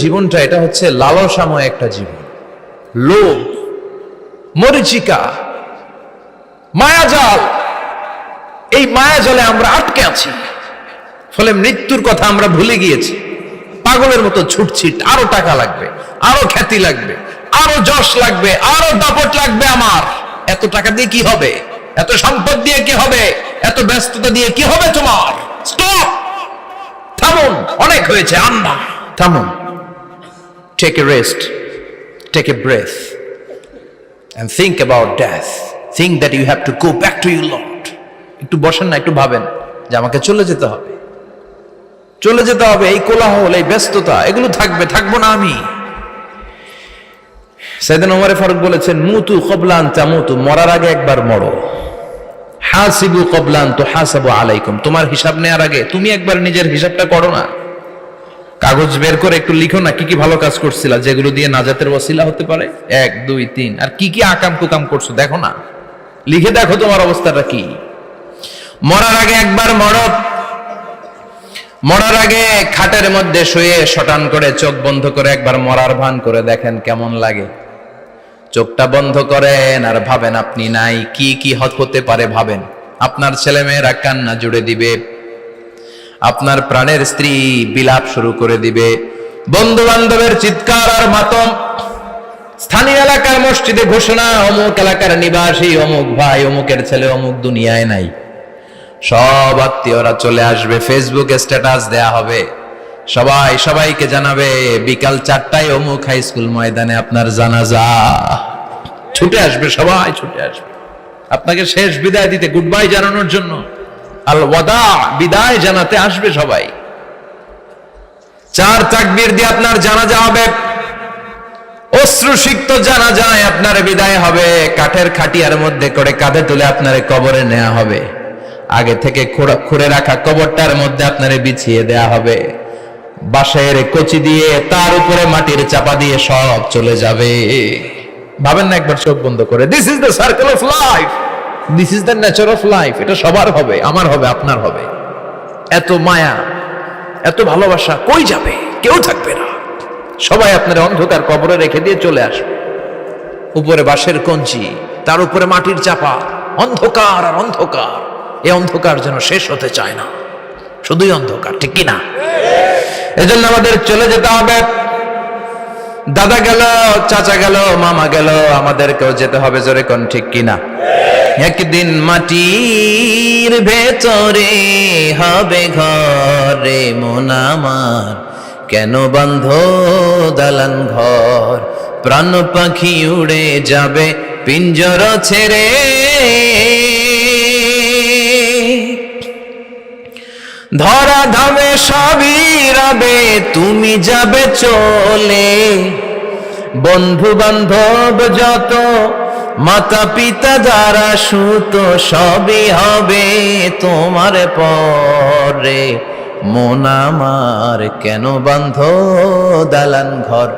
জীবনটা এটা হচ্ছে লালসাময় একটা জীবন, লোভ, মরিচিকা, মায়াজাল। এই মায়াজালে আমরা আটকে আছি, ফলে মৃত্যুর কথা আমরা ভুলে গিয়েছি। পাগলের মতো ছুটছি, আরো টাকা লাগবে, আরো খ্যাতি লাগবে, আরো যশ লাগবে, আরো দাপট লাগবে। আমার এত টাকা দিয়ে কি হবে? এত সম্পদ দিয়ে কি হবে? এত ব্যস্ততা দিয়ে কি হবে তোমার? স্টপ, থামুন, অনেক হয়েছে। আন্না, থামুন। Take a rest, take a breath, and think about death. Think that you have to go back to your Lord. একটু বসেন না, একটু ভাবেন যে আমাকে চলে যেতে হবে, চলে যেতে হবে। এই কোলাহল, এই ব্যস্ততা, এগুলো থাকবে, থাকবো না আমি। সাইয়েদনা ওমর ফারুক বলেছেন, মুতু ক্বাবলা আন তামুতু, মরার আগে একবার মরো। হাসিবু ক্বাবলা আন তুহাসাবু আলাইকুম, তোমার হিসাব নেওয়ার আগে তুমি একবার নিজের হিসাবটা করো না। কাগজ বের করে একটু লিখো না, কি কি ভালো কাজ করছিলা, যেগুলো দিয়ে নাজাতের ওসিলা হতে পারে। 1 2 3, আর কি কি আকাম কুকাম করছো দেখো না, লিখে দেখো তোমার অবস্থাটা কি। মরার আগে একবার মরো। মরার আগে খাটের মধ্যে শুয়ে শটান করে চোখ বন্ধ করে একবার মরার ভান করে দেখেন কেমন লাগে। চোখটা বন্ধ করেন আর ভাবেন আপনি নাই, কি কি হতে পারে ভাবেন। আপনার ছেলেমেয়েরা কান্না জুড়ে দিবে, আপনার প্রাণের স্ত্রী বিলাপ শুরু করে দিবে, বন্ধু বান্ধবের চিৎকার আর মাতম, স্থানীয় এলাকার মসজিদে ঘোষণা, অমুক এলাকার নিবাসী অমুক ভাই অমুকের ছেলে অমুক দুনিয়ায় নাই। সব আত্মীয়রা চলে আসবে, ফেসবুকে স্ট্যাটাস দেয়া হবে, সবাই সবাইকে জানাবে বিকাল 4টায় অমুক হাই স্কুল ময়দানে আপনার জানাজা। ছুটে আসবে, সবাই ছুটে আসবে আপনাকে শেষ বিদায় দিতে, গুড বাই জানানোর জন্য, আল ওয়াদা, বিদায় জানাতে আসবে সবাই। 4 তাকবীর দিয়ে আপনার জানাজা হবে, অশ্রুসিক্ত জানাজায় আপনার বিদায় হবে। কাঠের খাটিয়ার মধ্যে করে কাঁধে তুলে আপনার কবরে নেওয়া হবে। আগে থেকে খুঁড়ে রাখা কবরটার মধ্যে আপনারে বিছিয়ে দেয়া হবে। বাঁশের কচি দিয়ে তার উপরে মাটির চাপা দিয়ে সব চলে যাবে। ভাবেন না একবার চোখ বন্ধ করে, this is the circle of life, this is the nature of life. এটা সবার হবে, আমার হবে, আপনার হবে। এত মায়া, এত ভালোবাসা কই যাবে? কেউ থাকবে না, সবাই আপনার অন্ধকার কবরে রেখে দিয়ে চলে আসবে। উপরে বাঁশের কঞ্চি, তার উপরে মাটির চাপা, অন্ধকার আর অন্ধকার। এই অন্ধকার যেন শেষ হতে চায় না, শুধুই অন্ধকার, ঠিক কিনা? এজন্য আমাদের চলে যেতে হবে। দাদা গেল, চাচা গেল, মামা গেল, আমাদেরকেও যেতে হবে, জোরে কোন ঠিক কিনা? একদিন মাটির ভেতরে হবে ঘরে মন আমার, কেন বন্ধ দালান ঘর, প্রাণ পাখি উড়ে যাবে পিঞ্জর ছেড়ে। ধরা ধামে সবই রবে, তুমি যাবে চলে। বন্ধু বান্ধব যত, মাতা পিতা যারা সুত, সবই হবে তোমার পরে। মন আমার কেন বন্ধ দালান ঘর।